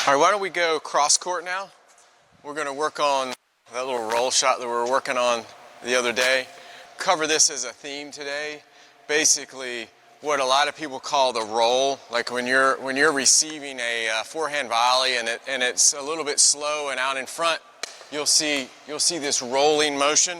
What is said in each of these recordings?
All right, why don't we go cross court now? We're going to work on that little roll shot that we were working on the other day. Cover this as a theme today. Basically, what a lot of people call the roll, like when you're receiving a forehand volley and it's a little bit slow and out in front, you'll see this rolling motion.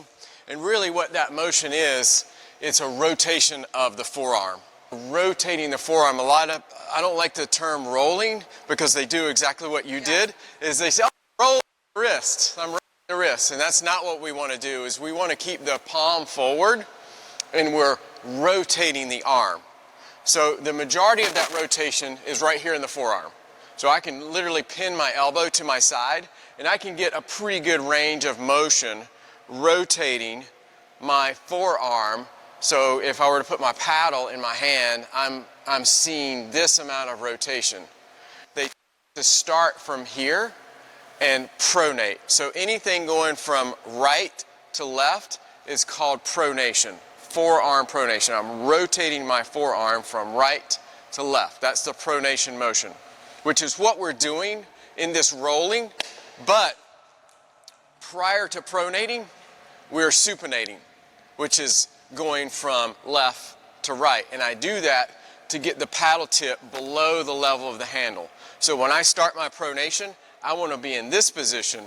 And really what that motion is, it's a rotation of the forearm. Rotating the forearm, I don't like the term rolling because they do exactly what you did, is they say, oh, roll the wrist, I'm rolling the wrist. And that's not what we want to do, is we want to keep the palm forward and we're rotating the arm. So the majority of that rotation is right here in the forearm. So I can literally pin my elbow to my side and I can get a pretty good range of motion rotating my forearm. So if I were to put my paddle in my hand, I'm seeing this amount of rotation. They to start from here and pronate. So anything going from right to left is called pronation, forearm pronation. I'm rotating my forearm from right to left. That's the pronation motion, which is what we're doing in this rolling. But prior to pronating, we're supinating, which is going from left to right. And I do that to get the paddle tip below the level of the handle. So when I start my pronation, I want to be in this position,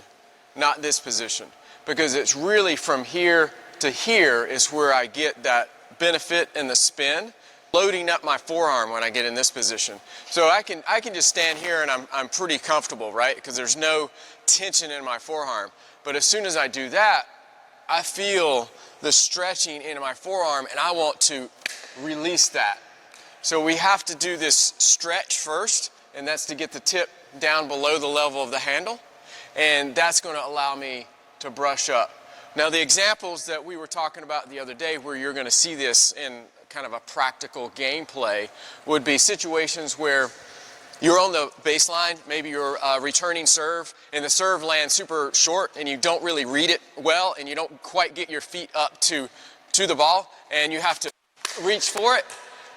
not this position, because it's really from here to here is where I get that benefit in the spin, loading up my forearm when I get in this position. So I can just stand here and I'm pretty comfortable, right? Because there's no tension in my forearm. But as soon as I do that, I feel the stretching in my forearm and I want to release that. So we have to do this stretch first, and that's to get the tip down below the level of the handle, and that's going to allow me to brush up. Now the examples that we were talking about the other day where you're going to see this in kind of a practical gameplay would be situations where you're on the baseline, maybe you're returning serve, and the serve lands super short and you don't really read it well and you don't quite get your feet up to the ball and you have to reach for it.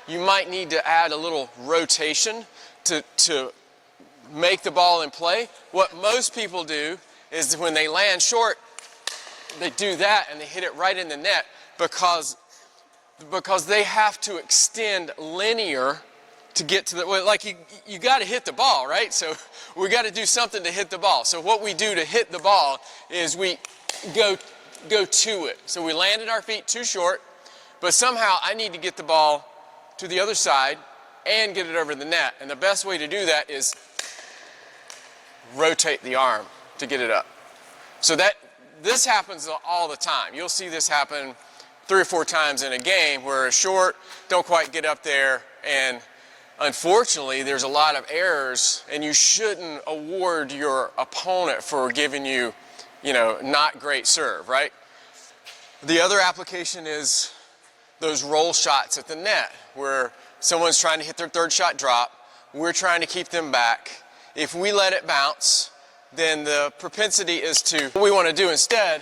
You might need to add a little rotation to make the ball in play. What most people do is when they land short, they do that and they hit it right in the net because they have to extend linear to get to the, like you got to hit the ball, right? So we got to do something to hit the ball. So what we do to hit the ball is we go to it. So we landed our feet too short, but somehow I need to get the ball to the other side and get it over the net. And the best way to do that is rotate the arm to get it up. So this happens all the time. You'll see this happen 3 or 4 times in a game where it's short, don't quite get up there, and unfortunately, there's a lot of errors, and you shouldn't award your opponent for giving you, not great serve, right? The other application is those roll shots at the net, where someone's trying to hit their third shot drop, we're trying to keep them back. If we let it bounce, then the propensity is what we want to do instead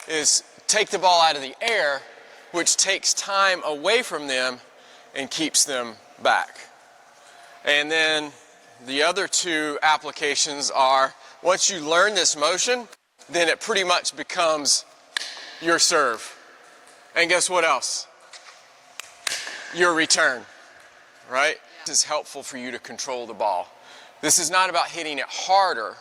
is take the ball out of the air, which takes time away from them and keeps them back. And then the other 2 applications are, once you learn this motion, then it pretty much becomes your serve. And guess what else? Your return, right? This is helpful for you to control the ball. This is not about hitting it harder.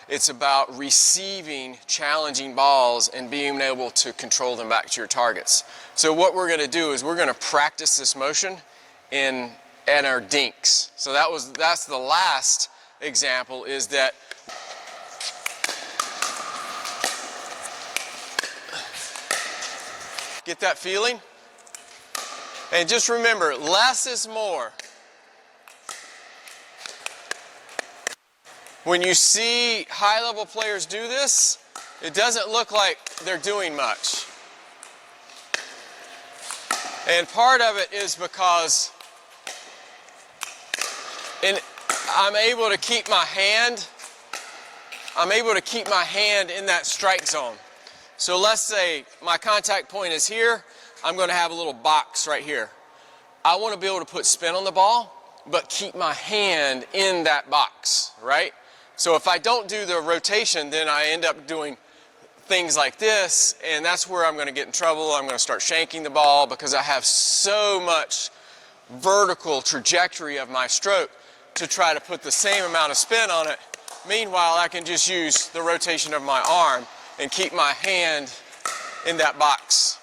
It's about receiving challenging balls and being able to control them back to your targets. So what we're going to do is we're going to practice this motion at our dinks. So that's the last example, is that get that feeling? And just remember, less is more. When you see high-level players do this, it doesn't look like they're doing much. And part of it is because I'm able to keep my hand in that strike zone. So let's say my contact point is here, I'm going to have a little box right here. I want to be able to put spin on the ball, but keep my hand in that box, right? So if I don't do the rotation, then I end up doing things like this, and that's where I'm going to get in trouble. I'm going to start shanking the ball because I have so much vertical trajectory of my stroke to try to put the same amount of spin on it. Meanwhile, I can just use the rotation of my arm and keep my hand in that box.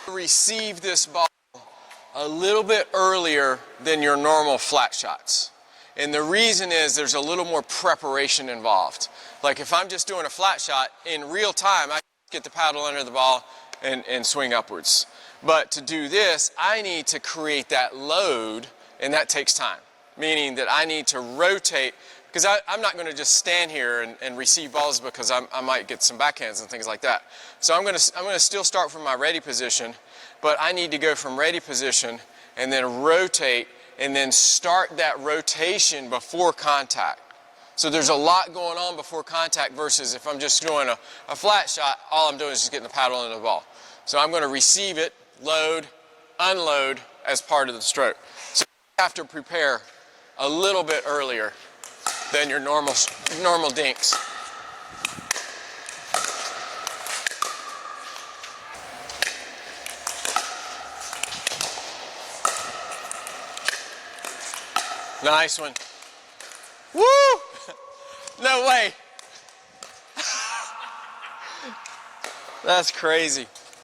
Receive this ball a little bit earlier than your normal flat shots. And the reason is there's a little more preparation involved. Like if I'm just doing a flat shot, in real time, I get the paddle under the ball and swing upwards. But to do this, I need to create that load, and that takes time. Meaning that I need to rotate, because I'm not going to just stand here and receive balls because I might get some backhands and things like that. So I'm going to still start from my ready position, but I need to go from ready position and then rotate and then start that rotation before contact. So there's a lot going on before contact versus if I'm just doing a flat shot, all I'm doing is just getting the paddle into the ball. So I'm going to receive it, load, unload as part of the stroke. So you have to prepare a little bit earlier than your normal dinks. Nice one. Woo! No way. That's crazy.